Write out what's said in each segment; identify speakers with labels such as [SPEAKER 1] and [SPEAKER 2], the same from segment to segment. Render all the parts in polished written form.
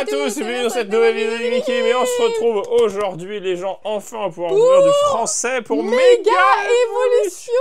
[SPEAKER 1] tous, bienvenue dans cette nouvelle vidéo de Mickey, mais on se retrouve aujourd'hui les gens enfin à pouvoir ouvrir du français pour Méga Évolution.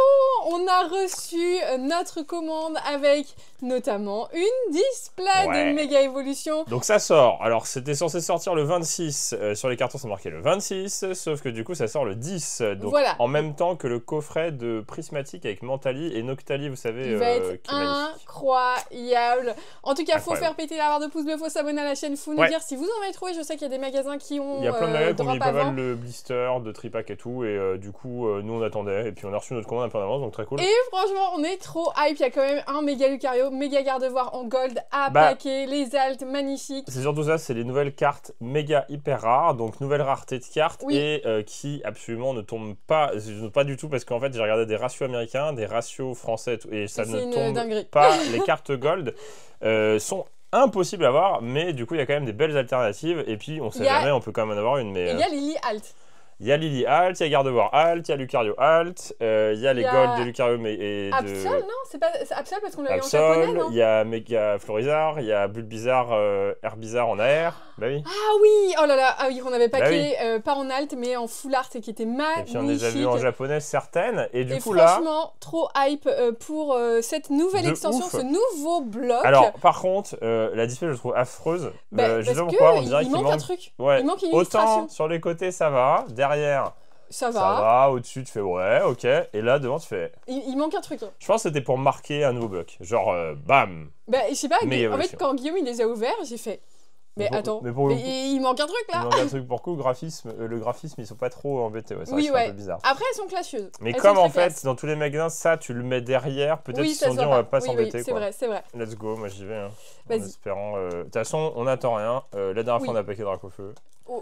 [SPEAKER 2] On a reçu notre commande avec notamment une display de Méga Évolution.
[SPEAKER 1] Donc ça sort, alors c'était censé sortir le 26, sur les cartons c'est marqué le 26, sauf que du coup ça sort le 10, donc
[SPEAKER 2] voilà.
[SPEAKER 1] En même temps que le coffret de Prismatic avec Mentali et Noctali, vous savez,
[SPEAKER 2] il va être incroyable. En tout cas, il faut faire péter la barre de pouce bleu, il faut s'abonner à la chaîne, il faut nous dire si vous en avez trouvé. Je sais qu'il y a des magasins qui ont.
[SPEAKER 1] Il y a plein de magasins qui ont mis pas mal de blisters, de tripack et tout, et du coup, nous on attendait, et puis on a reçu notre commande un peu en avance, donc très cool.
[SPEAKER 2] Et franchement, on est trop hype. Il y a quand même un méga Lucario, méga Gardevoir en gold à paquet, les altes magnifiques.
[SPEAKER 1] C'est surtout ça, c'est les nouvelles cartes méga hyper rares, donc nouvelle rareté de cartes, et qui absolument ne tombent pas du tout, parce qu'en fait j'ai regardé des ratios américains, des ratios français, et ça ne tombe pas. Les cartes gold sont impossibles à avoir, mais du coup il y a quand même des belles alternatives, et puis on sait jamais, on peut quand même en avoir une. Mais
[SPEAKER 2] il y a Lily Alt.
[SPEAKER 1] Il y a Lily Alt, il y a Gardevoir Alt, il y a Lucario Alt, il y a les Gold de Lucario et de...
[SPEAKER 2] Absol, non? C'est pas Absol parce qu'on l'a eu en japonais, non?
[SPEAKER 1] Il y a Mega Florizard, il y a Bulbizarre, Herbizarre en AR. Bah oui.
[SPEAKER 2] Ah oui! Oh là là! Ah oui, qu'on avait paqué, pas en Alt, mais en full art et qui était magnifique.
[SPEAKER 1] Et puis on les a vus en japonais certaines, et du coup
[SPEAKER 2] franchement, trop hype pour cette nouvelle extension, ce nouveau bloc.
[SPEAKER 1] Alors, par contre, la display je trouve affreuse. Je sais pas pourquoi, on dirait qu'il manque
[SPEAKER 2] un truc.
[SPEAKER 1] Ouais.
[SPEAKER 2] Il manque une illustration.
[SPEAKER 1] Autant sur les côtés ça va, derrière ça va, au-dessus tu fais ouais, ok, et là devant tu fais...
[SPEAKER 2] Il manque un truc. Hein.
[SPEAKER 1] Je pense que c'était pour marquer un nouveau bloc, genre bam.
[SPEAKER 2] Bah je sais pas, en fait quand Guillaume il les a ouverts, j'ai fait... Mais attends, il manque un truc là.
[SPEAKER 1] Il manque un truc pour le graphisme, ils sont pas trop embêtés, c'est un peu bizarre.
[SPEAKER 2] Après elles sont classieuses.
[SPEAKER 1] Mais comme en fait dans tous les magasins ça tu le mets derrière, peut-être qu'ils se sont dit on va pas s'embêter.
[SPEAKER 2] C'est vrai, c'est vrai.
[SPEAKER 1] Let's go, moi j'y vais. En espérant. De toute façon on n'attend rien. La dernière fois on a paqué Dracofeu.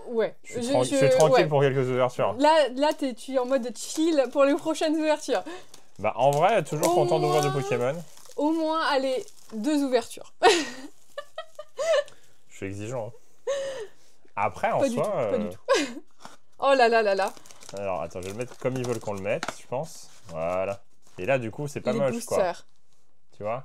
[SPEAKER 2] Ouais.
[SPEAKER 1] Je suis tranquille pour quelques ouvertures.
[SPEAKER 2] Là tu es en mode chill pour les prochaines ouvertures.
[SPEAKER 1] Bah en vrai toujours content d'ouvrir de Pokémon.
[SPEAKER 2] Au moins allez 2 ouvertures.
[SPEAKER 1] Je suis exigeant. Après, en soi...
[SPEAKER 2] Pas du tout. Oh là là là là.
[SPEAKER 1] Alors, attends, je vais le mettre comme ils veulent qu'on le mette, je pense. Voilà. Et là, du coup, c'est pas moche, quoi. Tu vois?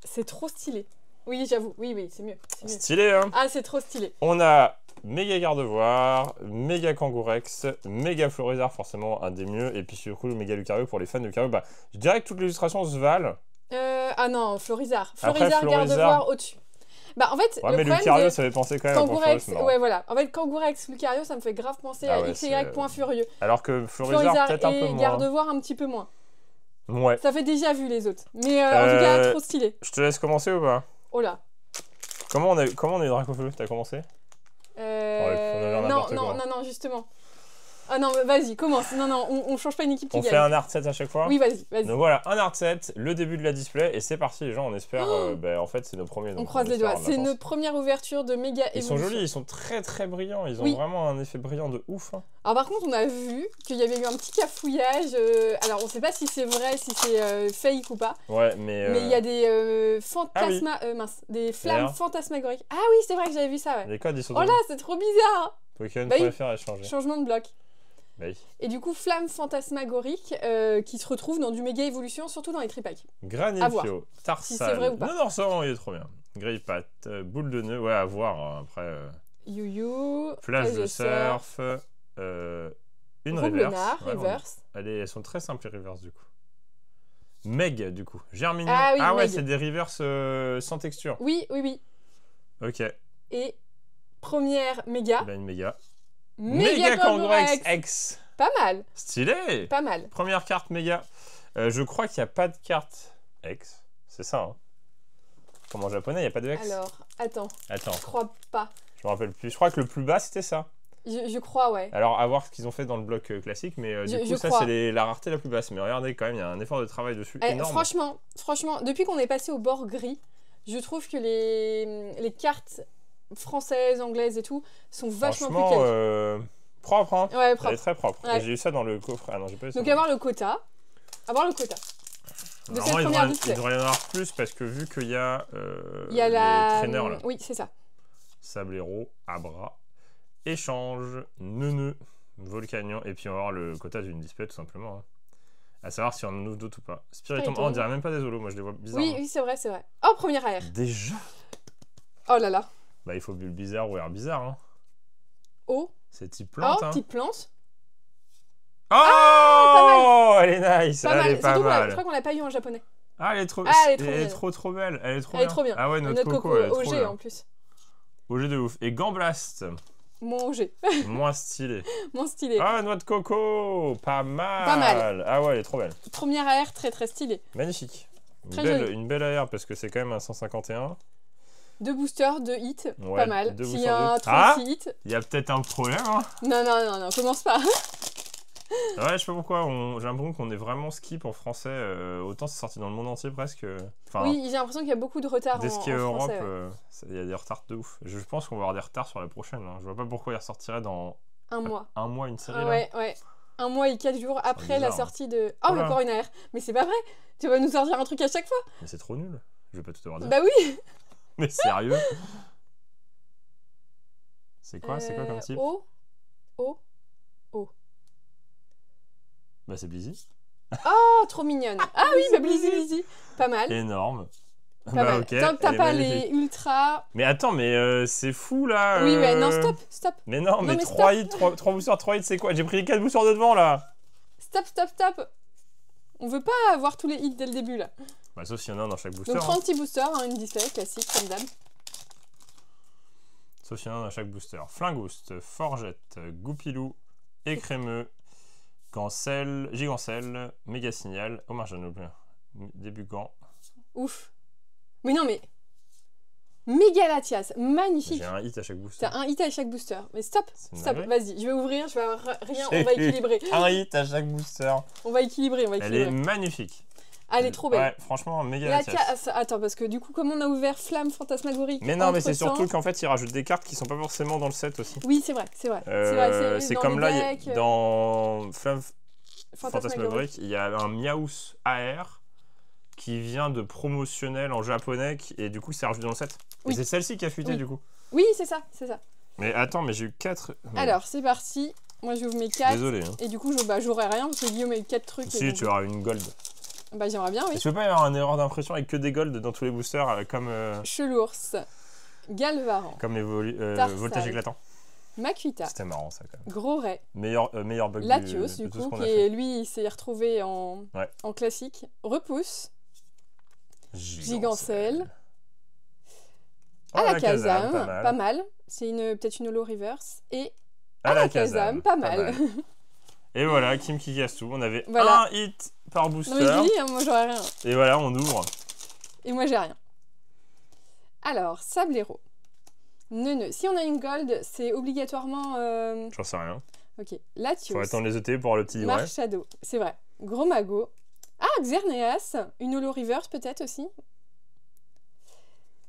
[SPEAKER 2] C'est trop stylé. Oui, j'avoue. Oui, c'est mieux.
[SPEAKER 1] Stylé, hein?
[SPEAKER 2] Ah, c'est trop stylé.
[SPEAKER 1] On a méga Gardevoir, méga Kangourex, méga Florizard, forcément un des mieux, et puis surtout le méga Lucario pour les fans de Lucario. Bah, je dirais que toutes les illustrations se valent.
[SPEAKER 2] Ah non, Florizard. Florizard, Gardevoir au-dessus. Bah en fait,
[SPEAKER 1] mais Lucario, ça fait penser quand même à
[SPEAKER 2] Kangourex, ouais voilà. En fait, Kangourex, Lucario, ça me fait grave penser à XY.Furieux.
[SPEAKER 1] Alors que Florizard peut-être un peu moins.
[SPEAKER 2] Et Gardevoir un petit peu moins.
[SPEAKER 1] Ouais.
[SPEAKER 2] Ça fait déjà vu les autres. Mais en tout cas, trop stylé.
[SPEAKER 1] Je te laisse commencer ou pas?
[SPEAKER 2] Oh là.
[SPEAKER 1] Comment on est Dracofeu? T'as commencé?
[SPEAKER 2] Non, justement. Ah non, vas-y, commence. Non, on change pas une équipe qui gagne.
[SPEAKER 1] On fait un art set à chaque fois?
[SPEAKER 2] Oui, vas-y.
[SPEAKER 1] Donc voilà, un art set, le début de la display, et c'est parti les gens, on espère... en fait, c'est nos premiers.
[SPEAKER 2] On croise les doigts. C'est notre première ouverture de Méga Évolution.
[SPEAKER 1] Ils sont jolis, ils sont très très brillants, ils ont vraiment un effet brillant de ouf. Hein.
[SPEAKER 2] Alors par contre, on a vu qu'il y avait eu un petit cafouillage. Alors on sait pas si c'est vrai, si c'est fake ou pas.
[SPEAKER 1] Ouais, mais
[SPEAKER 2] il y a des des flammes fantasmagoriques. Ah oui, c'est vrai que j'avais vu ça, ouais.
[SPEAKER 1] Les codes, ils sont...
[SPEAKER 2] Oh là, c'est trop bizarre.
[SPEAKER 1] Pokémon.fr a changé.
[SPEAKER 2] Changement de bloc.
[SPEAKER 1] Oui.
[SPEAKER 2] Et du coup, flamme fantasmagorique qui se retrouve dans du méga évolution, surtout dans les tripacks.
[SPEAKER 1] Granifio, Tarsal,
[SPEAKER 2] si c'est vrai ou pas.
[SPEAKER 1] Non, il est trop bien. Greypat, boule de nœud, ouais, à voir après.
[SPEAKER 2] You,
[SPEAKER 1] Flash de surf, une reverse. Elles sont très simples les reverse du coup. Meg du coup. Germignon. Ah ouais, c'est des reverse sans texture.
[SPEAKER 2] Oui.
[SPEAKER 1] Ok.
[SPEAKER 2] Et première méga.
[SPEAKER 1] Une méga.
[SPEAKER 2] Méga Kangourex X. Pas mal.
[SPEAKER 1] Stylé.
[SPEAKER 2] Pas mal.
[SPEAKER 1] Première carte méga. Je crois qu'il n'y a pas de carte X. C'est ça, hein. Comme en japonais, il n'y a pas de X.
[SPEAKER 2] Alors, attends. Je crois pas.
[SPEAKER 1] Je me rappelle plus. Je crois que le plus bas, c'était ça.
[SPEAKER 2] Je crois, ouais.
[SPEAKER 1] Alors, à voir ce qu'ils ont fait dans le bloc classique, mais du coup, ça, c'est la rareté la plus basse. Mais regardez, quand même, il y a un effort de travail dessus énorme.
[SPEAKER 2] Franchement, depuis qu'on est passé au bord gris, je trouve que les cartes françaises, anglaises et tout sont vachement plus quali.
[SPEAKER 1] Propre, hein.
[SPEAKER 2] Ouais, propre.
[SPEAKER 1] Elle est très propre.
[SPEAKER 2] Ouais.
[SPEAKER 1] J'ai eu ça dans le coffre. Ah non, j'ai pas eu ça.
[SPEAKER 2] Donc, avoir le quota. De cette première display.
[SPEAKER 1] Il devrait y en avoir plus parce que vu qu'il y a,
[SPEAKER 2] les
[SPEAKER 1] traîneurs là.
[SPEAKER 2] Oui, c'est ça.
[SPEAKER 1] Sablero, Abra, Échange, Neuneu, Volcanion, et puis on va avoir le quota d'une display tout simplement. Hein. À savoir si on en ouvre d'autres ou pas. Spiritomb, on dirait même pas des holos, moi je les vois bizarrement.
[SPEAKER 2] Oui, c'est vrai. Oh, première AR.
[SPEAKER 1] Déjà?
[SPEAKER 2] Oh là là.
[SPEAKER 1] Bah, il faut Bulbizarre ou Herbizarre. Hein.
[SPEAKER 2] O.
[SPEAKER 1] C'est type plante.
[SPEAKER 2] Oh,
[SPEAKER 1] hein.
[SPEAKER 2] type plante.
[SPEAKER 1] Oh, elle est nice. Elle est pas mal.
[SPEAKER 2] Je crois qu'on l'a pas eu en japonais.
[SPEAKER 1] Ah, elle est trop,
[SPEAKER 2] elle est
[SPEAKER 1] trop belle. Elle est
[SPEAKER 2] trop bien.
[SPEAKER 1] Ah ouais, notre coco, elle est trop bien.
[SPEAKER 2] En plus.
[SPEAKER 1] OG de ouf. Et Gamblast.
[SPEAKER 2] Moins OG.
[SPEAKER 1] Moins stylé.
[SPEAKER 2] Moins stylé.
[SPEAKER 1] Ah, noix de coco. Pas mal.
[SPEAKER 2] Pas mal.
[SPEAKER 1] Ah ouais, elle est trop belle.
[SPEAKER 2] Première AR très très stylée.
[SPEAKER 1] Magnifique.
[SPEAKER 2] Une
[SPEAKER 1] belle AR parce que c'est quand même un 151.
[SPEAKER 2] 2 boosters, 2 hits.
[SPEAKER 1] Ouais,
[SPEAKER 2] pas mal.
[SPEAKER 1] S'il
[SPEAKER 2] y a un 36 hits.
[SPEAKER 1] Il y a peut-être un problème. Hein.
[SPEAKER 2] Non, commence pas.
[SPEAKER 1] Ouais, je sais pas pourquoi, j'ai l'impression qu'on est vraiment skip en français. Autant c'est sorti dans le monde entier presque. Enfin,
[SPEAKER 2] oui, j'ai l'impression qu'il y a beaucoup de retard
[SPEAKER 1] dès
[SPEAKER 2] en
[SPEAKER 1] qu'il y a Europe,
[SPEAKER 2] français.
[SPEAKER 1] il y a des retards de ouf. Je pense qu'on va avoir des retards sur la prochaine. Hein. Je vois pas pourquoi il ressortirait dans
[SPEAKER 2] un mois.
[SPEAKER 1] Un mois une série.
[SPEAKER 2] Ouais. 1 mois et 4 jours après la sortie de... Oh,
[SPEAKER 1] voilà.
[SPEAKER 2] encore une AR. Mais c'est pas vrai. Tu vas nous sortir un truc à chaque fois.
[SPEAKER 1] Mais c'est trop nul. Je vais pas tout devoir dire.
[SPEAKER 2] Bah oui.
[SPEAKER 1] Mais sérieux. C'est quoi comme type?
[SPEAKER 2] O.
[SPEAKER 1] Bah c'est Blizzy.
[SPEAKER 2] Oh, trop mignonne. Ah oui, bah Blizzy. Pas mal.
[SPEAKER 1] Énorme.
[SPEAKER 2] Pas mal.
[SPEAKER 1] Ok.
[SPEAKER 2] Tant que t'as pas les ultra...
[SPEAKER 1] Mais attends, mais c'est fou là.
[SPEAKER 2] Oui, ouais, non, stop.
[SPEAKER 1] Mais non, mais 3 hits, 3 boosters, 3 hits, c'est quoi? J'ai pris les 4 boosters de devant là.
[SPEAKER 2] Stop. On veut pas avoir tous les hits dès le début là.
[SPEAKER 1] Bah sauf s'il y en a un dans chaque booster.
[SPEAKER 2] Donc 36 boosters, une display classique comme d'hab.
[SPEAKER 1] Sauf s'il y en a un dans chaque booster. Flingouste, Forgette, Goupilou, Écrémeux, Gigancelle, Méga Signal, Omar Janot, début gant.
[SPEAKER 2] Ouf. Mais non mais... Méga Latias, magnifique.
[SPEAKER 1] J'ai un hit à chaque booster.
[SPEAKER 2] T'as un hit à chaque booster. Mais stop, vas-y, je vais ouvrir, je vais avoir rien, on va équilibrer.
[SPEAKER 1] Un hit à chaque booster.
[SPEAKER 2] On va équilibrer.
[SPEAKER 1] Elle est magnifique.
[SPEAKER 2] Elle est trop belle.
[SPEAKER 1] Ouais, franchement, méga Latias.
[SPEAKER 2] Attends, parce que du coup, comme on a ouvert Flamme Fantasmagorique...
[SPEAKER 1] Mais non, mais c'est surtout qu'en fait, ils rajoutent des cartes qui sont pas forcément dans le set aussi.
[SPEAKER 2] Oui, c'est vrai.
[SPEAKER 1] C'est comme là, dans Flamme Fantasmagorique, il y a un Miaus AR qui vient de promotionnel en japonais et du coup, c'est rajouté dans le set. Oui. Et c'est celle-ci qui a fuité du coup.
[SPEAKER 2] Oui, c'est ça.
[SPEAKER 1] Mais attends, mais j'ai eu 4...
[SPEAKER 2] Alors, c'est parti. Moi, j'ouvre mes 4.
[SPEAKER 1] Désolé. Hein.
[SPEAKER 2] Et du coup, j'aurai rien parce que Guillaume a eu 4 trucs.
[SPEAKER 1] Si, tu auras une gold.
[SPEAKER 2] Bah, j'aimerais bien, oui.
[SPEAKER 1] Tu peux pas y avoir une erreur d'impression avec que des golds dans tous les boosters comme...
[SPEAKER 2] Chelours, Galvaran.
[SPEAKER 1] Comme les voltages éclatants.
[SPEAKER 2] Makuita.
[SPEAKER 1] C'était marrant ça quand même.
[SPEAKER 2] Gros Ray.
[SPEAKER 1] Meilleur bug
[SPEAKER 2] Latios,
[SPEAKER 1] de
[SPEAKER 2] du
[SPEAKER 1] tout ce
[SPEAKER 2] coup,
[SPEAKER 1] qu'on a
[SPEAKER 2] qui
[SPEAKER 1] fait.
[SPEAKER 2] lui, il s'est retrouvé en classique. Repousse. Gigancelle. Alakazam, pas mal. C'est peut-être une holo reverse. Et Alakazam, pas mal.
[SPEAKER 1] Et voilà, Kim Kikastu. On avait un hit par booster.
[SPEAKER 2] Non mais je dis, moi j'aurais rien.
[SPEAKER 1] Et voilà, on ouvre.
[SPEAKER 2] Et moi j'ai rien. Alors, Sablero. Neuneu. Si on a une gold, c'est obligatoirement...
[SPEAKER 1] J'en sais rien.
[SPEAKER 2] Ok. Latios.
[SPEAKER 1] Faut attendre les ET pour avoir le petit livret.
[SPEAKER 2] Shadow. C'est vrai. Gros Mago. Ah, Xerneas. Une holo reverse peut-être aussi.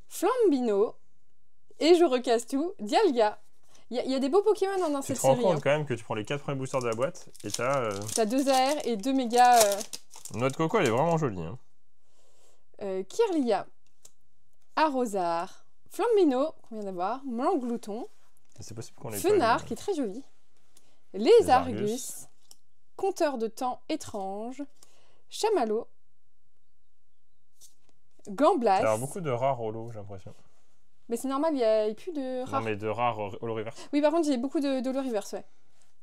[SPEAKER 2] Flambino. Et je recasse tout. Dialga. Il y a des beaux Pokémon dans cette série.
[SPEAKER 1] Tu te rends compte quand même que tu prends les 4 premiers boosters de la boîte et t'as...
[SPEAKER 2] T'as 2 AR et 2 méga...
[SPEAKER 1] Noix de coco, elle est vraiment jolie. Hein.
[SPEAKER 2] Kirlia. Arrosard. Flambino, qu'on vient d'avoir. Manglouton.
[SPEAKER 1] C'est possible qu'on ait
[SPEAKER 2] Fenard, qui est très joli. Les Argus. Compteur de temps étrange. Chamallow. Gamblas.
[SPEAKER 1] Alors beaucoup de rares holo, j'ai l'impression.
[SPEAKER 2] Mais c'est normal, il n'y a plus de rares.
[SPEAKER 1] Non, mais de rares holo reverse.
[SPEAKER 2] Oui, par contre, j'ai beaucoup de holo reverse, ouais.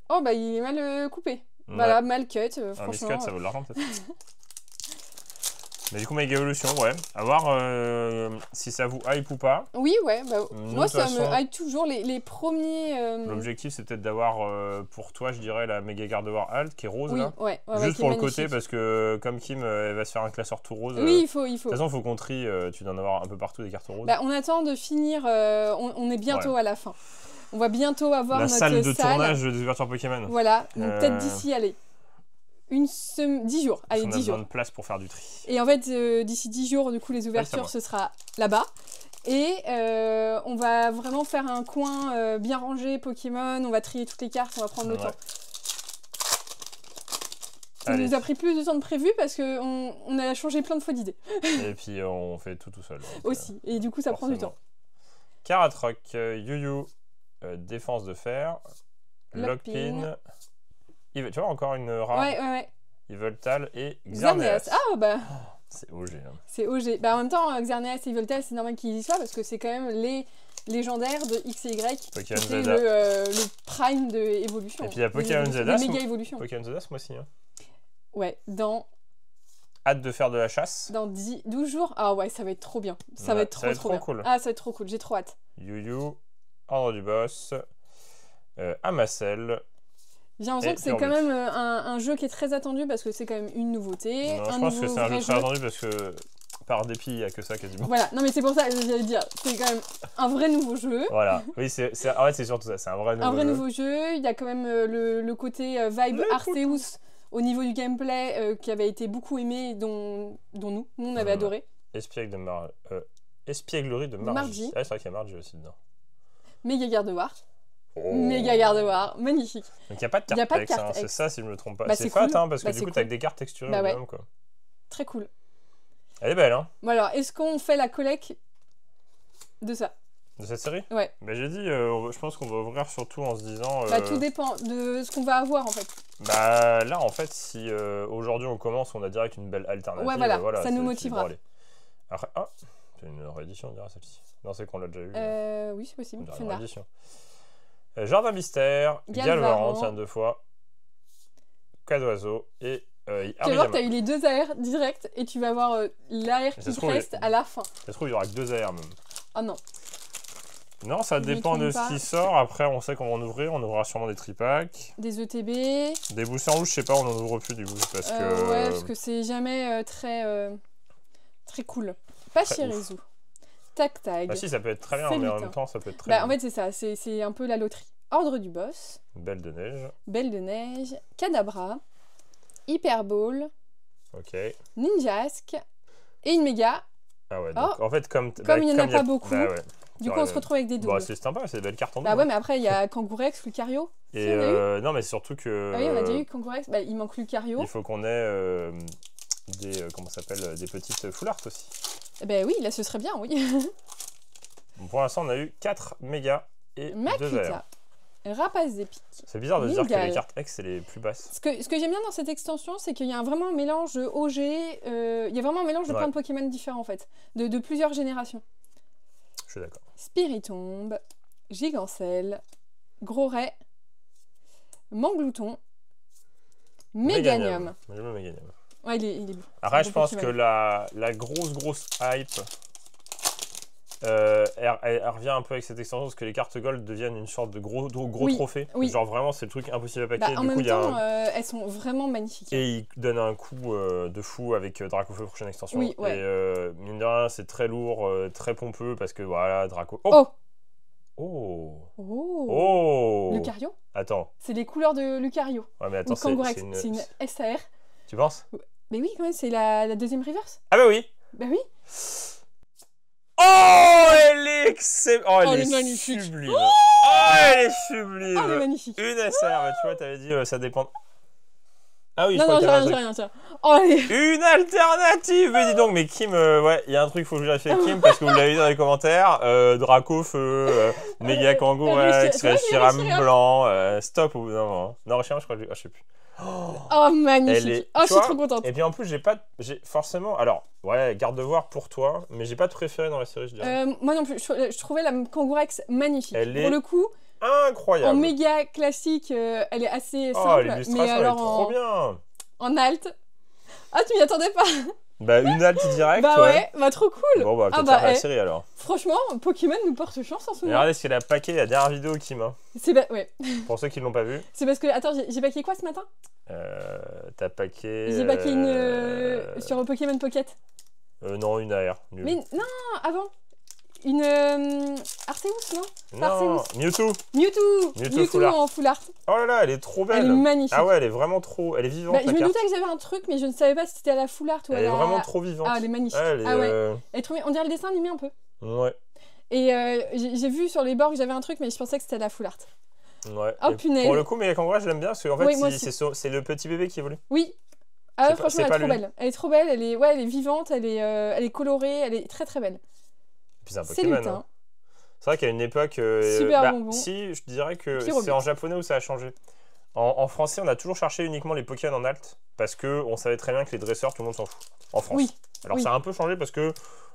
[SPEAKER 2] Oh, bah, il est mal coupé. Ouais. Voilà, mal cut, franchement.
[SPEAKER 1] Un miscut, ça vaut de l'argent, peut-être. Mais du coup, Mega Evolution, ouais. À voir si ça vous hype ou pas.
[SPEAKER 2] Oui, ouais. Bah, moi, ça me hype toujours. Les premiers...
[SPEAKER 1] L'objectif, c'est peut-être d'avoir, pour toi, je dirais, la Mega Gardevoir Alt, qui est rose, là.
[SPEAKER 2] Ouais,
[SPEAKER 1] juste pour le côté, parce que comme Kim, elle va se faire un classeur tout rose.
[SPEAKER 2] Oui, il faut.
[SPEAKER 1] De toute façon, il faut qu'on trie. Tu dois en avoir un peu partout des cartes roses.
[SPEAKER 2] Bah, on attend de finir. On est bientôt à la fin. On va bientôt avoir notre
[SPEAKER 1] salle de tournage des ouvertures Pokémon.
[SPEAKER 2] Voilà. Donc, peut-être d'ici, allez... 10 jours. Allez, 10 jours.
[SPEAKER 1] On a besoin de place pour faire du tri.
[SPEAKER 2] Et en fait, d'ici 10 jours, du coup, les ouvertures, ce sera là-bas. Et on va vraiment faire un coin bien rangé Pokémon. On va trier toutes les cartes, on va prendre le temps. Ça nous a pris plus de temps que prévu parce qu'on a changé plein de fois d'idées.
[SPEAKER 1] Et puis, on fait tout seul. Donc,
[SPEAKER 2] aussi. Et du coup, ça prend du temps.
[SPEAKER 1] Karatroc, Yu-Yu, défense de fer, Lockpin. Tu vois, encore une rare.
[SPEAKER 2] Ouais.
[SPEAKER 1] Yveltal et Xerneas.
[SPEAKER 2] Ah, bah.
[SPEAKER 1] C'est OG. Hein.
[SPEAKER 2] C'est OG. Bah, en même temps, Xerneas et Yveltal, c'est normal qu'ils y soient parce que c'est quand même les légendaires de X et Y.
[SPEAKER 1] Pokémon
[SPEAKER 2] C'était
[SPEAKER 1] Zeda.
[SPEAKER 2] le prime de évolution.
[SPEAKER 1] Et puis il y a Pokémon Zeda.
[SPEAKER 2] Méga évolution.
[SPEAKER 1] Pokémon Zeda ce mois-ci. Hein.
[SPEAKER 2] Ouais, dans...
[SPEAKER 1] Hâte de faire de la chasse.
[SPEAKER 2] Dans 12 jours. Ah ouais, ça va être trop bien. Ça va être trop bien.
[SPEAKER 1] Cool.
[SPEAKER 2] Ah, ça va être trop cool. J'ai trop hâte.
[SPEAKER 1] Yu-Yu, Ordre du Boss, Amassel.
[SPEAKER 2] J'ai l'impression que c'est quand même un jeu qui est très attendu parce que c'est quand même une nouveauté.
[SPEAKER 1] Non, je pense que c'est un jeu très attendu parce que par dépit, il n'y a que ça quasiment.
[SPEAKER 2] Voilà, non mais c'est pour ça que j'allais dire, c'est quand même un vrai nouveau jeu.
[SPEAKER 1] Voilà, oui, en fait c'est surtout ça, c'est un vrai nouveau
[SPEAKER 2] jeu. Il y a quand même le côté vibe Arceus au niveau du gameplay qui avait été beaucoup aimé, dont nous on avait adoré.
[SPEAKER 1] Espièglerie de Margie. Ah, c'est vrai qu'il y a Margie aussi dedans.
[SPEAKER 2] Méga Gardevoir. Méga Gardevoir, magnifique.
[SPEAKER 1] Donc il n'y a pas de carte X, c'est ça si je ne me trompe pas. C'est fat, hein, parce que du coup, tu as des cartes texturées au même, quoi.
[SPEAKER 2] Très cool.
[SPEAKER 1] Elle est belle, hein.
[SPEAKER 2] Bon alors, est-ce qu'on fait la collecte de ça?
[SPEAKER 1] De cette série?
[SPEAKER 2] Ouais.
[SPEAKER 1] Bah j'ai dit, je pense qu'on va ouvrir surtout en se disant...
[SPEAKER 2] Bah tout dépend de ce qu'on va avoir, en fait.
[SPEAKER 1] Bah là, en fait, si aujourd'hui on commence, on a direct une belle alternative.
[SPEAKER 2] Ouais, voilà ça nous motivera.
[SPEAKER 1] Après, c'est une réédition, on dirait celle-ci. Non, c'est qu'on l'a déjà eu.
[SPEAKER 2] Oui, c'est possible.
[SPEAKER 1] C'est une réédition. Jardin Mystère, Galvaran, tiens 2 fois, Cas d'oiseau et
[SPEAKER 2] tu vas voir, tu as eu les 2 AR direct et tu vas avoir l'AR qui te reste à la fin.
[SPEAKER 1] Ça se trouve, il y aura que 2 AR même.
[SPEAKER 2] Ah non.
[SPEAKER 1] Non, ça dépend de ce qui sort. Après, on sait qu'on va en ouvrir. On ouvrira sûrement des tripacks.
[SPEAKER 2] Des ETB.
[SPEAKER 1] Des boosters rouges, je sais pas, on en ouvre plus du coup. Parce que...
[SPEAKER 2] Ouais, parce que c'est jamais très cool. Pas Shirizu. Tac Tag.
[SPEAKER 1] Bah si, ça peut être très bien, mais en même temps, ça peut être très
[SPEAKER 2] bien. En fait, c'est ça, c'est un peu la loterie. Ordre du Boss.
[SPEAKER 1] Belle de neige.
[SPEAKER 2] Belle de neige. Kadabra. Hyper Ball.
[SPEAKER 1] Ok.
[SPEAKER 2] Ninjask. Et une méga.
[SPEAKER 1] Ah ouais, donc en fait, comme
[SPEAKER 2] il n'y en a pas beaucoup, du coup, on se retrouve avec des doubles.
[SPEAKER 1] Bah, c'est sympa, c'est des belles cartes en double.
[SPEAKER 2] Bah ouais, mais après, il y a Kangourex, Lucario.
[SPEAKER 1] Et non, mais surtout que...
[SPEAKER 2] Ah oui, on a déjà eu Kangourex. Bah, il manque Lucario.
[SPEAKER 1] Il faut qu'on ait des... comment ça s'appelle? Des petites full art aussi.
[SPEAKER 2] Bah oui, là, ce serait bien, oui.
[SPEAKER 1] Bon, pour l'instant, on a eu 4 mégas et 2 AR.
[SPEAKER 2] Rapace épique.
[SPEAKER 1] C'est bizarre de dire que les cartes X, c'est les plus basses.
[SPEAKER 2] Ce que j'aime bien dans cette extension, c'est qu'il y a vraiment un mélange OG, il y a vraiment un mélange de plein de Pokémon différents, en fait, de plusieurs générations.
[SPEAKER 1] Je suis d'accord.
[SPEAKER 2] Spiritomb, Gigancelle, Gros-Ray, Manglouton, Méganium.
[SPEAKER 1] J'aime le Méganium.
[SPEAKER 2] Ouais, il est beau.
[SPEAKER 1] Après, je pense que la grosse hype, elle revient un peu avec cette extension parce que les cartes gold deviennent une sorte de gros trophée.
[SPEAKER 2] Oui.
[SPEAKER 1] Genre vraiment, c'est le truc impossible à paquer.
[SPEAKER 2] En même temps, elles sont vraiment magnifiques.
[SPEAKER 1] Et ils donnent un coup de fou avec Dracofeu prochaine extension.
[SPEAKER 2] Oui, ouais.
[SPEAKER 1] Et mine de rien, c'est très lourd, très pompeux parce que voilà, Draco...
[SPEAKER 2] Lucario.
[SPEAKER 1] Attends.
[SPEAKER 2] C'est les couleurs de Lucario.
[SPEAKER 1] Ouais, mais attends,
[SPEAKER 2] c'est une SAR.
[SPEAKER 1] Tu penses?
[SPEAKER 2] Mais oui, quand même, c'est la deuxième reverse.
[SPEAKER 1] Ah bah oui.
[SPEAKER 2] Bah oui.
[SPEAKER 1] Oh, elle est excellente. Oh, elle est
[SPEAKER 2] magnifique.
[SPEAKER 1] Sublime. Oh, elle est sublime.
[SPEAKER 2] Oh, elle est magnifique.
[SPEAKER 1] Une SR, bah, tu vois, t'avais dit ça dépend. Ah oui,
[SPEAKER 2] non, j'ai rien. Oh,
[SPEAKER 1] une alternative. Mais dis donc, mais Kim, ouais, il y a un truc, faut que je vérifie avec Kim parce que vous l'avez dit dans les commentaires. Dracofeu, Méga Kangourex, Reshiram blanc, stop au bout d'un moment. Non, Reshiram, je crois que je sais plus.
[SPEAKER 2] Oh, magnifique. Je suis trop contente.
[SPEAKER 1] Et puis en plus, j'ai forcément... Alors, ouais, garde-devoir pour toi, mais j'ai pas de préféré dans la série, je dirais.
[SPEAKER 2] Moi non plus. Je trouvais la Kangourex magnifique.
[SPEAKER 1] Elle
[SPEAKER 2] pour le coup,
[SPEAKER 1] incroyable.
[SPEAKER 2] En méga classique, elle est assez simple.
[SPEAKER 1] L'illustration, elle est trop bien.
[SPEAKER 2] En alt. Ah, tu m'y attendais pas.
[SPEAKER 1] Bah, une alt direct.
[SPEAKER 2] Bah ouais, bah trop cool.
[SPEAKER 1] Bon, bah, peut-être faire la série alors.
[SPEAKER 2] Franchement, Pokémon nous porte chance en ce moment.
[SPEAKER 1] Regardez ce qu'elle a paqué la dernière vidéo, Kim.
[SPEAKER 2] Ouais.
[SPEAKER 1] Pour ceux qui l'ont pas vu.
[SPEAKER 2] C'est parce que, attends, j'ai paqué quoi ce matin?
[SPEAKER 1] T'as paqué...
[SPEAKER 2] J'ai paqué une sur Pokémon Pocket.
[SPEAKER 1] Non, une AR. Nul.
[SPEAKER 2] Mais non, avant. Une Arceus, non?
[SPEAKER 1] Non, Mewtwo
[SPEAKER 2] Mewtwo en full art.
[SPEAKER 1] Oh là là, elle est trop belle.
[SPEAKER 2] Elle est magnifique.
[SPEAKER 1] Ah ouais, elle est vraiment trop... Elle est vivante,
[SPEAKER 2] je me doutais que j'avais un truc, mais je ne savais pas si c'était à la full art ou à la...
[SPEAKER 1] Elle est vraiment trop vivante.
[SPEAKER 2] Ah, elle est magnifique.
[SPEAKER 1] Elle
[SPEAKER 2] est trop... On dirait le dessin animé un peu.
[SPEAKER 1] Ouais.
[SPEAKER 2] Et j'ai vu sur les bords que j'avais un truc, mais je pensais que c'était à la full art.
[SPEAKER 1] Ouais.
[SPEAKER 2] Oh punaise.
[SPEAKER 1] Pour le coup, mais Kangourex, je l'aime bien parce qu'en fait, c'est le petit bébé qui évolue.
[SPEAKER 2] Oui. Ah ouais, franchement, elle est trop belle. Elle est trop belle, elle est vivante, elle est colorée, elle est très très belle.
[SPEAKER 1] Et puis c'est un Pokémon. Hein. C'est vrai qu'à une époque...
[SPEAKER 2] Super bonbon.
[SPEAKER 1] Si, je dirais que c'est en japonais où ça a changé. En français, on a toujours cherché uniquement les Pokémon en alt parce qu'on savait très bien que les dresseurs, tout le monde s'en fout. En France.
[SPEAKER 2] Oui.
[SPEAKER 1] Alors ça a un peu changé parce que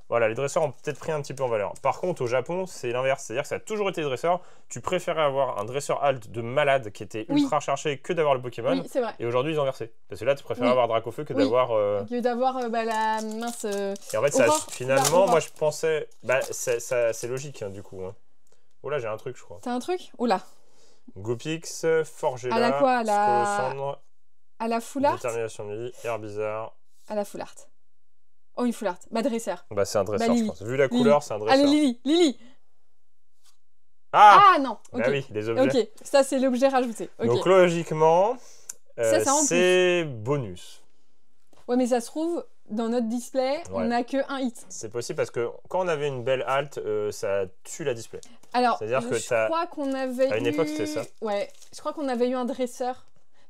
[SPEAKER 1] Voilà, les dresseurs ont peut-être pris un petit peu en valeur. Par contre, au Japon, c'est l'inverse. C'est-à-dire que ça a toujours été dresseur. Tu préférais avoir un dresseur alt de malade qui était ultra recherché que d'avoir le Pokémon.
[SPEAKER 2] Oui, c'est vrai.
[SPEAKER 1] Et aujourd'hui, ils ont inversé. Parce que là, tu préfères avoir Dracofeu que d'avoir...
[SPEAKER 2] Que d'avoir la mince...
[SPEAKER 1] Et en fait, finalement, moi, je pensais... Bah, c'est logique, hein, du coup. Hein. Oh là, j'ai un truc, je crois.
[SPEAKER 2] T'as un truc? Oh là.
[SPEAKER 1] Gopix, Forgela,
[SPEAKER 2] à la quoi?
[SPEAKER 1] Scosandre,
[SPEAKER 2] à la full art?
[SPEAKER 1] Détermination de vie, Herbizarre.
[SPEAKER 2] À la full art. Oh, une full art. Bah, dresseur.
[SPEAKER 1] Bah, c'est un dresseur, je pense. Vu la couleur, c'est un dresseur.
[SPEAKER 2] Allez, Lily.
[SPEAKER 1] Ah
[SPEAKER 2] non.
[SPEAKER 1] Okay. Bah oui, les objets.
[SPEAKER 2] Ok, ça, c'est l'objet rajouté. Okay.
[SPEAKER 1] Donc, logiquement, c'est bonus.
[SPEAKER 2] Ouais, mais ça se trouve, dans notre display, on n'a que un hit.
[SPEAKER 1] C'est possible parce que quand on avait une belle alt, ça tue la display.
[SPEAKER 2] Alors, je crois qu'on avait
[SPEAKER 1] à une époque, c'était ça.
[SPEAKER 2] Ouais, je crois qu'on avait eu un dresseur.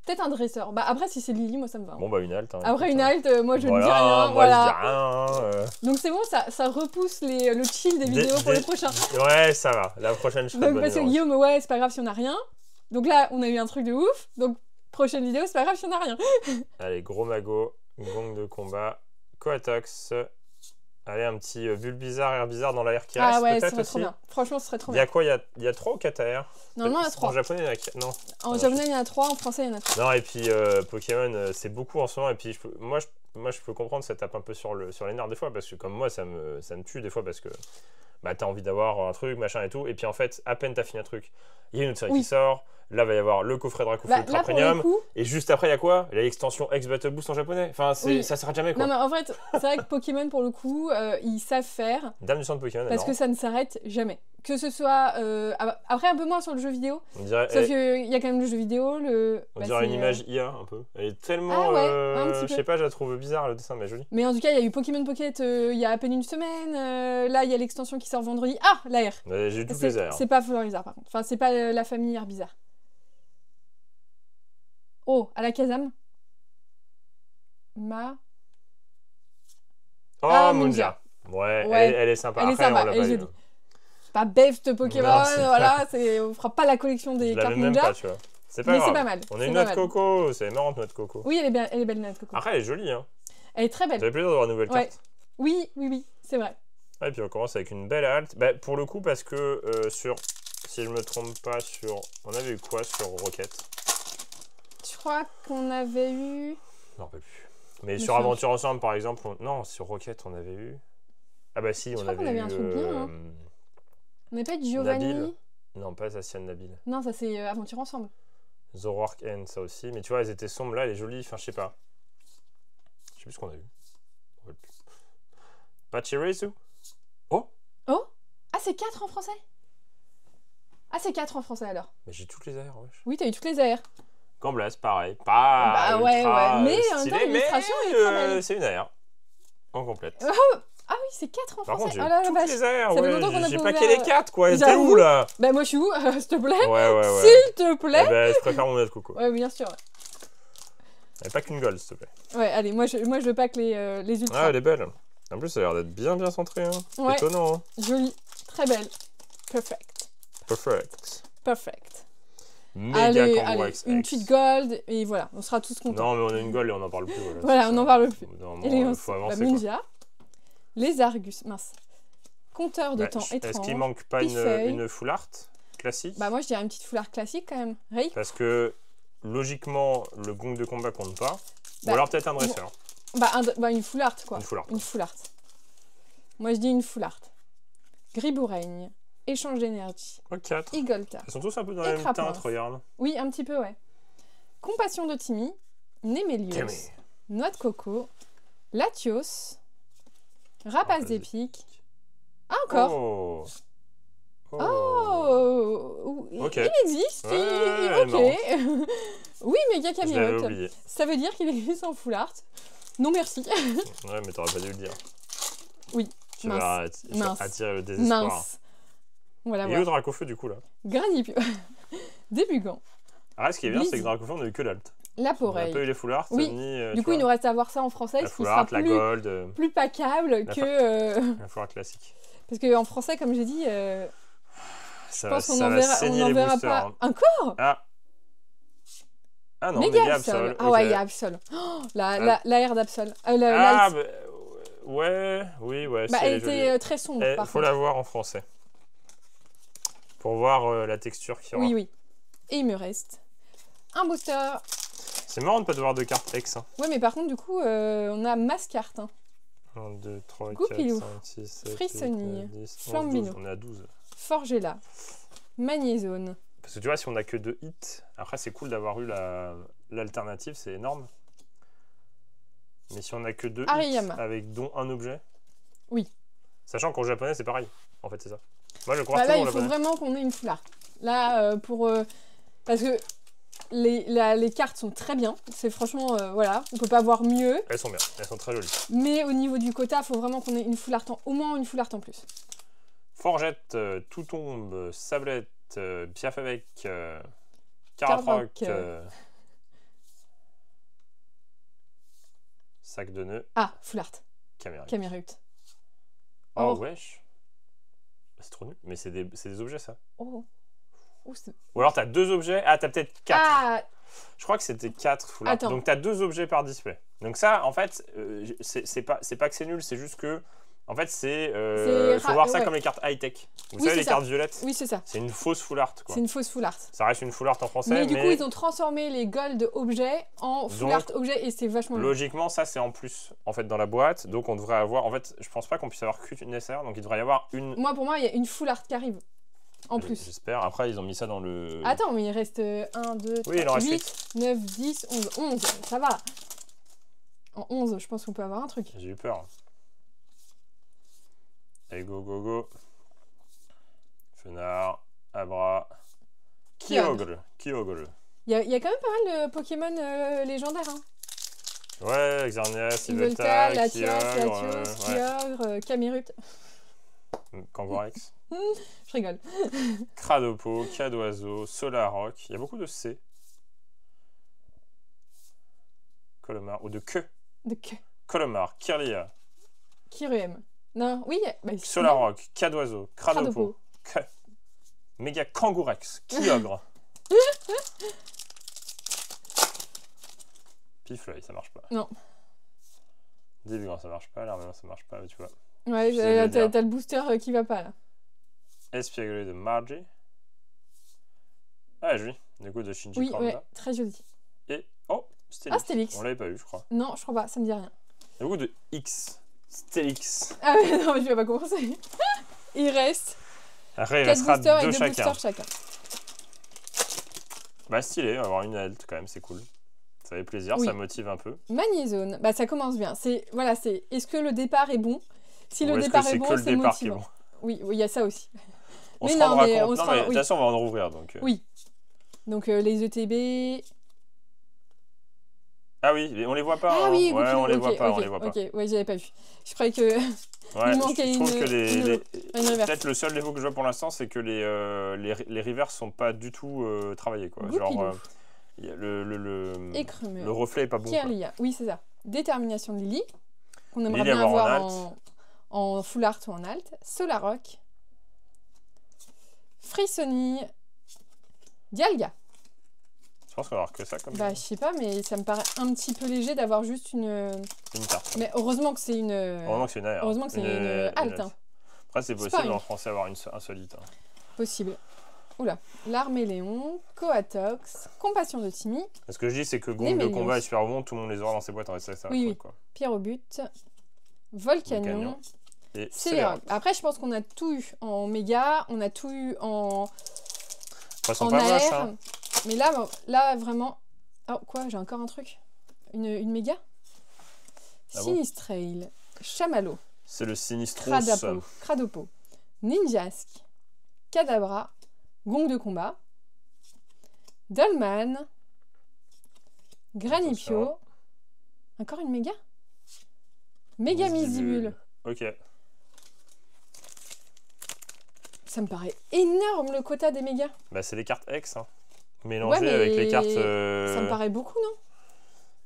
[SPEAKER 2] Peut-être un dresseur. Bah après, si c'est Lily, moi ça me va.
[SPEAKER 1] Bon bah une alt. Hein,
[SPEAKER 2] après une alt, moi je ne dis rien. Moi je dis rien. Donc c'est bon, ça repousse le chill des vidéos pour le prochain.
[SPEAKER 1] Ouais, ça va. La prochaine, je ferai
[SPEAKER 2] donc parce que Guillaume, ouais, c'est pas grave si on a rien. Donc là, on a eu un truc de ouf. Donc prochaine vidéo, c'est pas grave si on a rien.
[SPEAKER 1] Allez, gros magot, gong de combat, Coatox. Allez, un petit Bulbizarre, Herbizarre dans l'air qui reste.
[SPEAKER 2] Ah ouais, ça serait trop bien. Franchement, ce serait trop bien.
[SPEAKER 1] Il y a quoi? Il y a 3 ou 4 AR?
[SPEAKER 2] Normalement, il y a 3.
[SPEAKER 1] En japonais, il y en a 4. Non.
[SPEAKER 2] En japonais, il y en a 3. En français, il y en a 3.
[SPEAKER 1] Non, et puis Pokémon, c'est beaucoup en ce moment. Et puis, moi, je peux comprendre que ça tape un peu sur les nerfs des fois. Parce que comme moi, ça me tue des fois. Parce que bah, t'as envie d'avoir un truc, machin et tout. Et puis, en fait, à peine t'as fini un truc, il y a une autre série qui sort. Là, il va y avoir le coffret Dracofeu Ultra Premium. Et juste après, il y a quoi? Il y a l'extension X-Battle Boost en japonais. Enfin, ça s'arrête jamais, quoi.
[SPEAKER 2] Non, mais en fait, c'est vrai que Pokémon, pour le coup, ils savent faire.
[SPEAKER 1] Dame du sang de Pokémon,
[SPEAKER 2] parce que ça ne s'arrête jamais. Que ce soit... après, un peu moins sur le jeu vidéo. Sauf qu'il y a quand même le jeu vidéo.
[SPEAKER 1] On dirait une image IA, un peu. Elle est tellement... je sais pas, je la trouve bizarre, le dessin, mais jolie.
[SPEAKER 2] Mais en tout cas, il y a eu Pokémon Pocket il y a à peine une semaine. Là, il y a l'extension qui sort vendredi. Ah, l'AR.
[SPEAKER 1] J'ai eu toutes les airs.
[SPEAKER 2] C'est pas Florizarre, par contre. Enfin, c'est pas la famille Herbizarre. Oh, à la Kazam.
[SPEAKER 1] Oh, Munja. Ouais. Elle est sympa.
[SPEAKER 2] Elle est sympa, elle est jolie. Pas best Pokémon, voilà, on fera pas la collection des cartes Munja.
[SPEAKER 1] Pas, tu vois. C'est pas grave.
[SPEAKER 2] C'est pas mal.
[SPEAKER 1] On a une noix de coco, c'est marrant, noix de coco.
[SPEAKER 2] Oui, elle est belle, noix de coco.
[SPEAKER 1] Après, elle est jolie, hein.
[SPEAKER 2] Elle est très belle.
[SPEAKER 1] Ça fait plaisir d'avoir une nouvelle carte.
[SPEAKER 2] Oui, c'est vrai.
[SPEAKER 1] Et puis on commence avec une belle halte. Bah, pour le coup, parce que si je me trompe pas, on avait eu quoi sur Rocket?
[SPEAKER 2] Je crois qu'on avait eu...
[SPEAKER 1] Je m'en rappelle plus. Mais sur Aventure Ensemble, par exemple, non, sur Rocket, on avait eu... Ah bah si, on avait eu...
[SPEAKER 2] un truc bien, hein. On n'avait pas eu Giovanni?
[SPEAKER 1] Nabil. Non, pas Zacian Nabil.
[SPEAKER 2] Non, ça c'est Aventure Ensemble.
[SPEAKER 1] Zoroark N, ça aussi. Mais tu vois, elles étaient sombres là, elle est jolie. Enfin, je sais pas. Je sais plus ce qu'on a eu. Pachirisu. Oh.
[SPEAKER 2] Ah, c'est 4 en français? Ah, c'est 4 en français alors.
[SPEAKER 1] Mais j'ai toutes les AR, wesh.
[SPEAKER 2] Oui, t'as eu toutes les AR.
[SPEAKER 1] Gamblas, pareil. Pas
[SPEAKER 2] ouais. Mais
[SPEAKER 1] stylé,
[SPEAKER 2] en même temps, l'illustration est très belle.
[SPEAKER 1] C'est une AR. En complète.
[SPEAKER 2] Ah oui, c'est 4 en
[SPEAKER 1] Par
[SPEAKER 2] français.
[SPEAKER 1] Contre, j'ai toutes les AR,
[SPEAKER 2] ouais.
[SPEAKER 1] J'ai pas qu'à les 4, quoi. Elles étaient où, là?
[SPEAKER 2] Bah, moi, je suis où, s'il te plaît?
[SPEAKER 1] Ouais.
[SPEAKER 2] S'il te plaît.
[SPEAKER 1] Je préfère mon noix de coco.
[SPEAKER 2] Ouais, bien sûr.
[SPEAKER 1] Elle pas qu'une gold, s'il te plaît.
[SPEAKER 2] Ouais, allez, moi, je pack les ultras.
[SPEAKER 1] Ah, elle est belle. En plus, ça a l'air d'être bien centré. Hein.
[SPEAKER 2] Ouais.
[SPEAKER 1] Étonnant. Hein.
[SPEAKER 2] Jolie. Très belle. Perfect.
[SPEAKER 1] Allez,
[SPEAKER 2] une petite gold et voilà, on sera tous contents.
[SPEAKER 1] Non, mais on a une gold et on n'en parle plus.
[SPEAKER 2] Voilà, on n'en parle plus.
[SPEAKER 1] Et les
[SPEAKER 2] Munja, les Argus, mince. Compteur de temps étrange.
[SPEAKER 1] Est-ce qu'il manque pas une full art classique?
[SPEAKER 2] Bah moi je dirais une petite full art classique quand même. Ray.
[SPEAKER 1] Parce que logiquement le gong de combat compte pas. Ou alors peut-être un dresseur.
[SPEAKER 2] Une full art quoi.
[SPEAKER 1] Une full art.
[SPEAKER 2] Moi je dis une full art. Griboureigne. Échange d'énergie.
[SPEAKER 1] 4.
[SPEAKER 2] Igolta.
[SPEAKER 1] Ils sont tous un peu dans la même teinte, regarde.
[SPEAKER 2] Oui, un petit peu, ouais. Compassion de Timmy. Némélios. Noix de coco. Latios. Rapace d'épique. Encore.
[SPEAKER 1] Ok.
[SPEAKER 2] Il existe. Ok. Oui, mais Camerote. Ça veut dire qu'il existe en full art. Non, merci.
[SPEAKER 1] Ouais, mais t'aurais pas dû le dire.
[SPEAKER 2] Oui.
[SPEAKER 1] Tu vas attirer le désespoir.
[SPEAKER 2] Mince. Voilà,
[SPEAKER 1] il est où Dracofeu du coup là?
[SPEAKER 2] Granipio. Débugant.
[SPEAKER 1] Ah, ce qui est bien, c'est que Dracofeu, on a eu que l'alt.
[SPEAKER 2] La Poreille.
[SPEAKER 1] On a pas eu les full art.
[SPEAKER 2] Oui. Du coup, il nous reste à voir ça en français.
[SPEAKER 1] La full art, la gold.
[SPEAKER 2] Plus packable que.
[SPEAKER 1] La full art classique.
[SPEAKER 2] Parce qu'en français, comme j'ai dit, je pense qu'on n'en verra pas. Encore?
[SPEAKER 1] Ah non, Méga Absol.
[SPEAKER 2] Ah ouais, il y a Absol. La air d'Absol.
[SPEAKER 1] Ouais, oui, ouais.
[SPEAKER 2] Bah, elle était très sombre.
[SPEAKER 1] Il faut la voir en français. Pour voir la texture qu'il y aura.
[SPEAKER 2] Oui, oui. Et il me reste un booster.
[SPEAKER 1] C'est marrant de ne pas devoir de carte X. Hein.
[SPEAKER 2] Ouais, mais par contre, du coup, on a masse carte. Hein.
[SPEAKER 1] 1, 2, 3,
[SPEAKER 2] Goupilou.
[SPEAKER 1] 4, 5, 6, 7,
[SPEAKER 2] Frissonille.
[SPEAKER 1] 8, 9, 10, 11,
[SPEAKER 2] Flambino.
[SPEAKER 1] 12. On est à 12.
[SPEAKER 2] Forgella. Magnézone.
[SPEAKER 1] Parce que tu vois, si on n'a que 2 hits, après c'est cool d'avoir eu l'alternative, c'est énorme. Mais si on n'a que 2 hits, avec dont un objet...
[SPEAKER 2] Oui.
[SPEAKER 1] Sachant qu'en japonais, c'est pareil. En fait, c'est ça. Moi, je crois
[SPEAKER 2] là, il faut vraiment qu'on ait une foulard. Là, parce que les cartes sont très bien. C'est franchement, voilà, on peut pas voir mieux.
[SPEAKER 1] Elles sont bien, elles sont très jolies.
[SPEAKER 2] Mais au niveau du quota, il faut vraiment qu'on ait une foulard au moins une foulard en plus.
[SPEAKER 1] Forgette, Tout tombe, Sablette, Piaf avec, Caratroc, Sac de nœuds.
[SPEAKER 2] Ah, foulard. Camérute.
[SPEAKER 1] Oh, wesh. C'est trop nul. Mais c'est des objets, ça.
[SPEAKER 2] Oh.
[SPEAKER 1] Ou alors, tu as 2 objets. Ah, tu as peut-être 4.
[SPEAKER 2] Ah.
[SPEAKER 1] Je crois que c'était 4 foulards. Donc, tu as 2 objets par display. Donc, ça, en fait, c'est pas que c'est nul, c'est juste que. En fait, il faut voir ça comme les cartes high-tech. Vous savez, les cartes violettes?
[SPEAKER 2] Oui, c'est ça.
[SPEAKER 1] C'est une fausse foulard.
[SPEAKER 2] C'est une fausse foulard.
[SPEAKER 1] Ça reste une foulard en français.
[SPEAKER 2] Mais du coup, ils ont transformé les gold objets en foulard objets et c'est vachement
[SPEAKER 1] logiquement, ça, c'est en plus en fait, dans la boîte. Donc, on devrait avoir. En fait, je pense pas qu'on puisse avoir qu'une SR. Donc, il devrait y avoir une.
[SPEAKER 2] Pour moi, il y a une foulard qui arrive. En plus.
[SPEAKER 1] J'espère. Après, ils ont mis ça dans le.
[SPEAKER 2] Attends, mais il reste 1, 2, 3, 8, 9, 10, 11. 11, ça va. En 11, je pense qu'on peut avoir un truc.
[SPEAKER 1] J'ai eu peur. Allez, go, go, go. Fenard, Abra, Kyogre.
[SPEAKER 2] Il y a quand même pas mal de Pokémon légendaires. Hein.
[SPEAKER 1] Ouais, Xerneas, Yveltal,
[SPEAKER 2] Latios, Kyogre, Camérute.
[SPEAKER 1] Kangourex.
[SPEAKER 2] Je rigole.
[SPEAKER 1] Cradopo, Cadoiseau, Solaroc. Il y a beaucoup de C. Colomar, ou de que. Colomar, Kirlia.
[SPEAKER 2] Kyruem. Non, oui.
[SPEAKER 1] Solaroc, Cadoiseau, Cradopo. Méga Kangourex, Kyogre. Pifleuil, ça marche pas.
[SPEAKER 2] Non.
[SPEAKER 1] Début, ça marche pas. L'armement, ça marche pas, tu vois.
[SPEAKER 2] Ouais, t'as le booster qui va pas là.
[SPEAKER 1] Espièglerie de Margie. Ah, joli. Du coup, de Shinji Kanda.
[SPEAKER 2] Oui, ouais, très joli.
[SPEAKER 1] Et, oh, Stélix.
[SPEAKER 2] Ah, Stélix.
[SPEAKER 1] On l'avait pas eu, je crois.
[SPEAKER 2] Non, je crois pas, ça me dit rien.
[SPEAKER 1] Du coup, de X. Stélix.
[SPEAKER 2] Ah, mais non, je vais pas commencer. Il reste.
[SPEAKER 1] Après, il restera 2
[SPEAKER 2] chacun.
[SPEAKER 1] Bah, stylé, on va avoir une alt quand même, c'est cool. Ça fait plaisir, ça motive un peu.
[SPEAKER 2] Magnézone, bah ça commence bien. Est-ce que le départ est bon? Si le départ est bon, c'est motivant. Oui, il y a ça aussi.
[SPEAKER 1] On se rendra compte. Non, mais de toute façon, on va en rouvrir. Donc,
[SPEAKER 2] oui. Donc, les ETB.
[SPEAKER 1] Ah oui, on les voit pas.
[SPEAKER 2] Ah oui,
[SPEAKER 1] ouais, on les voit pas.
[SPEAKER 2] Ok, ouais, j'avais pas vu. Je croyais que.
[SPEAKER 1] Ouais, il manquait je trouve que peut-être le seul défaut que je vois pour l'instant, c'est que les rivers sont pas du tout travaillés. Quoi. Genre, le reflet est pas bon.
[SPEAKER 2] Kirlia, oui, c'est ça. Détermination de Lily, qu'on aimerait bien avoir en full art ou en alt. Solaroc. Frissonille. Dialga.
[SPEAKER 1] Je pense qu'on va avoir que ça comme
[SPEAKER 2] je sais pas, mais ça me paraît un petit peu léger d'avoir juste une carte. Mais heureusement que c'est une.
[SPEAKER 1] Heureusement que c'est une AR.
[SPEAKER 2] Heureusement que c'est une alt. Hein.
[SPEAKER 1] Après, c'est possible en français avoir un solide. Hein.
[SPEAKER 2] Possible. Oula. L'Arméléon, Coatox, Compassion de Timmy.
[SPEAKER 1] Ce que je dis, c'est que Gong de combat et Super Bon, tout le monde les aura dans ses boîtes.
[SPEAKER 2] Oui. Pyrobut, Volcanion.
[SPEAKER 1] Et
[SPEAKER 2] Célérog. Après, je pense qu'on a tout eu en méga, on a tout eu en.
[SPEAKER 1] En AR. Hein.
[SPEAKER 2] Mais là, vraiment... Oh, quoi? J'ai encore un truc? Une méga? Sinistrail. Chamallow.
[SPEAKER 1] C'est le Sinistros.
[SPEAKER 2] Cradopo. Ninjask. Kadabra. Gong de combat. Dolman. Granipio. Encore une méga? Méga Misibule.
[SPEAKER 1] Ok.
[SPEAKER 2] Ça me paraît énorme le quota des mégas.
[SPEAKER 1] Bah, c'est les cartes X, hein. Mélangées avec les cartes.
[SPEAKER 2] Ça me paraît beaucoup, non?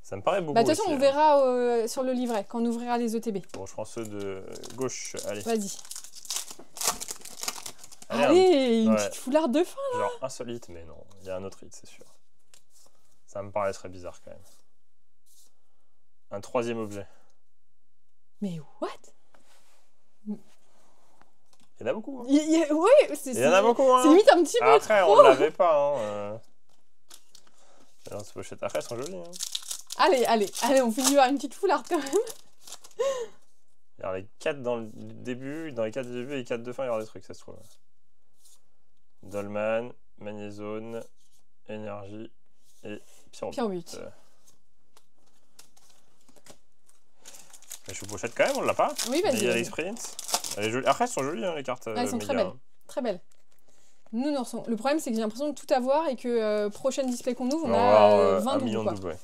[SPEAKER 1] Ça me paraît beaucoup.
[SPEAKER 2] Bah, de toute façon, on verra sur le livret quand on ouvrira les ETB.
[SPEAKER 1] Bon, je prends ceux de gauche. Allez.
[SPEAKER 2] Vas-y. Allez, une petite foulard de fin là.
[SPEAKER 1] Genre insolite, mais non. Il y a un autre hit, c'est sûr. Ça me paraît très bizarre quand même. Un troisième objet.
[SPEAKER 2] Mais what?
[SPEAKER 1] Il y en a beaucoup. Hein.
[SPEAKER 2] Oui,
[SPEAKER 1] il y en a beaucoup. Hein.
[SPEAKER 2] C'est limite un petit peu
[SPEAKER 1] après,
[SPEAKER 2] trop.
[SPEAKER 1] on ne l'avait pas. Hein. Alors, ces pochettes après, elles sont jolies. Hein.
[SPEAKER 2] Allez, on finit par une petite foulard quand même.
[SPEAKER 1] Alors, les 4 dans le début, dans les 4 du début et les 4 de fin, il y aura des trucs, ça se trouve. Dolman, Magnézone, Énergie et Pyrobutte. Je suis pochette quand même, on l'a pas.
[SPEAKER 2] Oui, vas-y.
[SPEAKER 1] Il y a les sprints. Après, elles sont jolies hein, les cartes.
[SPEAKER 2] Elles sont très belles. Très belles. Nous, le problème, c'est que j'ai l'impression de tout avoir et que prochaine display qu'on ouvre, on a 20 doubles.
[SPEAKER 1] Million de doubles, ouais.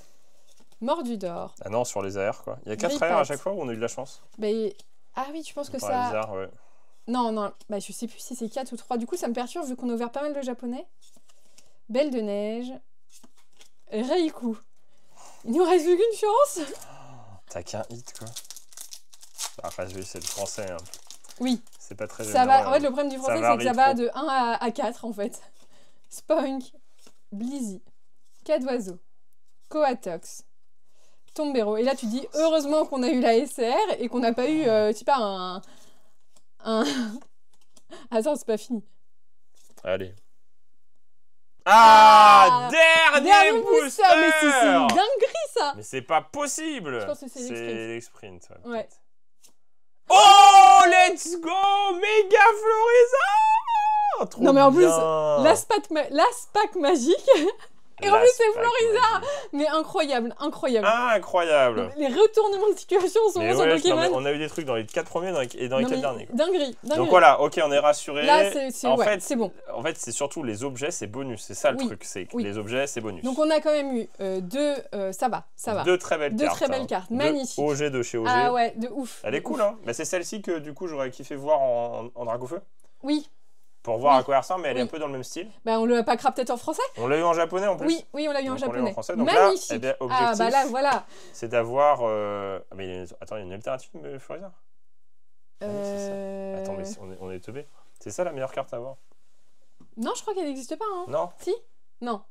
[SPEAKER 2] Mordudor.
[SPEAKER 1] Ah non, sur les AR quoi. Il y a 4 AR à chaque fois où on a eu de la chance.
[SPEAKER 2] Ah oui, tu penses que ça.
[SPEAKER 1] Bizarre, ouais.
[SPEAKER 2] Non, je sais plus si c'est 4 ou 3. Du coup, ça me perturbe vu qu'on a ouvert pas mal de japonais. Belle de neige. Reiku. Il nous reste plus qu'une chance.
[SPEAKER 1] T'as qu'un hit quoi. Après, c'est le français. Hein.
[SPEAKER 2] Oui.
[SPEAKER 1] C'est pas très
[SPEAKER 2] ça va. En fait, le problème du français, c'est que ça va de 1 à 4 en fait. Spunk, Blizzy, Cadoiseau, Coatox, Tombero. Et là, tu dis heureusement qu'on a eu la SR et qu'on n'a pas eu, je sais pas, un. Attends, c'est pas fini.
[SPEAKER 1] Allez. Dernier booster.
[SPEAKER 2] Mais c'est une dinguerie ça.
[SPEAKER 1] Mais c'est pas possible.
[SPEAKER 2] Je pense que c'est
[SPEAKER 1] l'exprint.
[SPEAKER 2] Ouais.
[SPEAKER 1] Oh, let's go, méga Floriza. Trop
[SPEAKER 2] non mais en
[SPEAKER 1] bien.
[SPEAKER 2] plus, l'Aspac magique. Et en plus, c'est Floriza. Mais incroyable.
[SPEAKER 1] Incroyable.
[SPEAKER 2] Les retournements de situation sont bons sur Pokémon.
[SPEAKER 1] On a eu des trucs dans les 4 premiers et dans les 4 derniers.
[SPEAKER 2] Dinguerie.
[SPEAKER 1] Donc voilà, ok, on est rassuré.
[SPEAKER 2] Là, c'est bon.
[SPEAKER 1] En fait, c'est surtout les objets, c'est bonus. C'est ça le truc. C'est les objets, c'est bonus.
[SPEAKER 2] Donc on a quand même eu ça va.
[SPEAKER 1] 2 très belles cartes.
[SPEAKER 2] 2 très belles cartes, magnifiques.
[SPEAKER 1] OG de chez OG.
[SPEAKER 2] Ah ouais, de ouf.
[SPEAKER 1] Elle est cool, hein. Mais c'est celle-ci que du coup j'aurais kiffé voir en Dracofeu.
[SPEAKER 2] Oui.
[SPEAKER 1] Pour voir à quoi elle ressemble, mais elle est un peu dans le même style.
[SPEAKER 2] On l'a pas peut-être en français.
[SPEAKER 1] On l'a eu en japonais en plus.
[SPEAKER 2] Oui, on l'a eu en japonais.
[SPEAKER 1] Donc
[SPEAKER 2] magnifique.
[SPEAKER 1] là, objectif,
[SPEAKER 2] là, voilà.
[SPEAKER 1] c'est d'avoir... Mais attends, il y a une alternative, Floriza Attends, mais on est teubé. C'est ça la meilleure carte à avoir?
[SPEAKER 2] Non, je crois qu'elle n'existe pas. Hein.
[SPEAKER 1] Non.
[SPEAKER 2] Si? Non.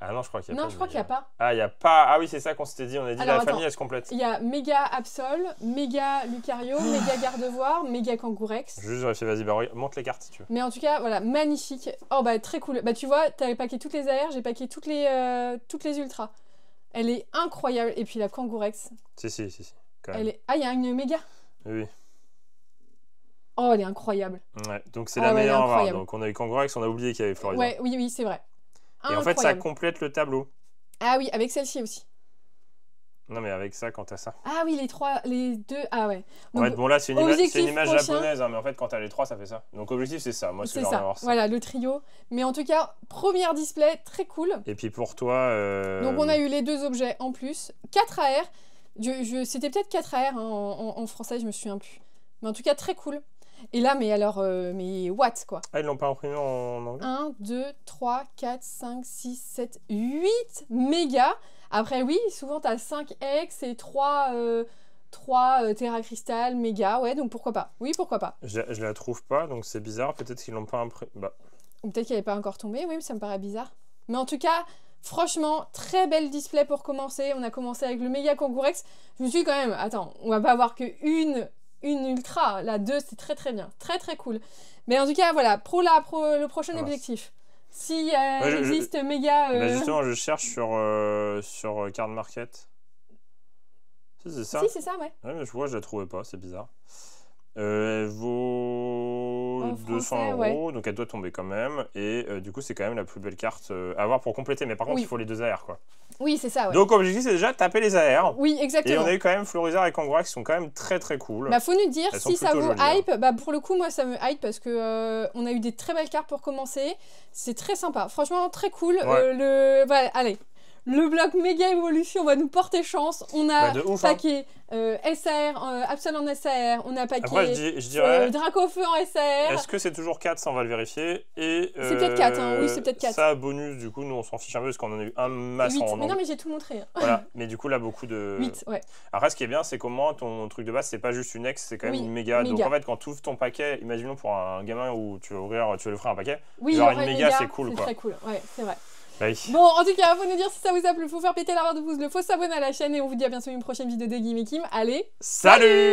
[SPEAKER 1] Ah non, je crois qu'il n'y a pas.
[SPEAKER 2] Non, je crois qu'il n'y a pas.
[SPEAKER 1] Ah, il n'y a pas. Ah oui, c'est ça qu'on s'était dit. On a dit la famille, elle se complète.
[SPEAKER 2] Il y a Méga Absol, Méga Lucario, Méga Gardevoir, Méga Kangourex.
[SPEAKER 1] Juste vérifier, vas-y, montre les cartes si tu veux.
[SPEAKER 2] Mais en tout cas, voilà, magnifique. Oh, très cool. Tu vois, t'avais packé toutes les AR, j'ai packé toutes les ultras. Elle est incroyable. Et puis la Kangourex.
[SPEAKER 1] Si.
[SPEAKER 2] Quand même. Ah, il y a une Méga.
[SPEAKER 1] Oui.
[SPEAKER 2] Oh, elle est incroyable.
[SPEAKER 1] Ouais, donc c'est la meilleure à avoir. Donc on a eu Kangourex, on a oublié qu'il y avait Florida.
[SPEAKER 2] Ouais, oui, c'est vrai.
[SPEAKER 1] Et en fait, ça complète le tableau.
[SPEAKER 2] Ah oui, avec celle-ci aussi.
[SPEAKER 1] Non, mais avec ça, quand t'as ça.
[SPEAKER 2] Ah oui, les deux. Ah ouais.
[SPEAKER 1] Donc, en fait, bon, là, c'est une image japonaise, hein, mais en fait, quand t'as les 3, ça fait ça. Donc, objectif, c'est ça. Moi, c'est ça.
[SPEAKER 2] Voilà, le trio. Mais en tout cas, première display, très cool.
[SPEAKER 1] Et puis pour toi.
[SPEAKER 2] Donc, on a eu les 2 objets en plus. 4 AR. C'était peut-être 4 AR hein, en français, je me souviens plus. Mais en tout cas, très cool. Et là, mais alors, mais what quoi?
[SPEAKER 1] Ah, ils l'ont pas imprimé en anglais?
[SPEAKER 2] 1, 2, 3, 4, 5, 6, 7, 8 mégas. Après, oui, souvent, tu as 5 X et 3 Terra Crystal méga. Ouais, donc pourquoi pas? Oui, pourquoi pas?
[SPEAKER 1] Je la trouve pas, donc c'est bizarre. Peut-être qu'ils l'ont pas imprimé.
[SPEAKER 2] Ou peut-être qu'elle n'est pas encore tombée. Oui, mais ça me paraît bizarre. Mais en tout cas, franchement, très belle display pour commencer. On a commencé avec le méga Kangourex. Je me suis dit quand même, attends, on va pas avoir que une ultra, la 2 c'est très bien, très cool. Mais en tout cas voilà, le prochain objectif. Si existe méga...
[SPEAKER 1] justement je cherche sur Card Market. Si c'est ça.
[SPEAKER 2] Si c'est ça ouais.
[SPEAKER 1] Ouais mais je vois, je la trouvais pas, c'est bizarre. Elle vaut 200 €, ouais. Donc elle doit tomber quand même. Et du coup c'est quand même la plus belle carte à avoir pour compléter. Mais par contre il faut les 2 AR quoi.
[SPEAKER 2] Oui, c'est ça, ouais.
[SPEAKER 1] Donc, l'objectif, c'est déjà de taper les AR.
[SPEAKER 2] Oui, exactement.
[SPEAKER 1] Et on a eu quand même Floriza et Kangourex qui sont quand même très cool.
[SPEAKER 2] Faut nous dire si ça vous hype. Pour le coup, moi, ça me hype parce que on a eu des très belles cartes pour commencer. C'est très sympa. Franchement, très cool. Ouais. Voilà, allez. Le bloc méga évolution va nous porter chance. On a packé SAR, Absol en SAR, on a packé
[SPEAKER 1] je dirais,
[SPEAKER 2] Dracofeu en SAR.
[SPEAKER 1] Est-ce que c'est toujours 4? Ça, on va le vérifier. Et
[SPEAKER 2] c'est peut-être 4, hein. Oui, c'est peut-être 4.
[SPEAKER 1] Ça, bonus, du coup, nous, on s'en fiche un peu parce qu'on en a eu un masse
[SPEAKER 2] 8.
[SPEAKER 1] en
[SPEAKER 2] Mais non, mais j'ai tout montré.
[SPEAKER 1] Voilà, mais du coup, là, beaucoup de...
[SPEAKER 2] 8, ouais.
[SPEAKER 1] Après, ce qui est bien, c'est qu'au moins, ton truc de base, c'est pas juste une X, c'est quand même une méga. Donc, en fait, quand tu ouvres ton paquet, imaginons pour un gamin où tu vas lui offrir un paquet, genre une méga, c'est cool, quoi.
[SPEAKER 2] C'est très cool, ouais, c'est vrai.
[SPEAKER 1] Oui.
[SPEAKER 2] Bon, en tout cas, faut nous dire si ça vous a plu, faut faire péter la barre de pouce bleu, faut s'abonner à la chaîne et on vous dit à bientôt une prochaine vidéo de Guim et Kim. Allez,
[SPEAKER 1] salut.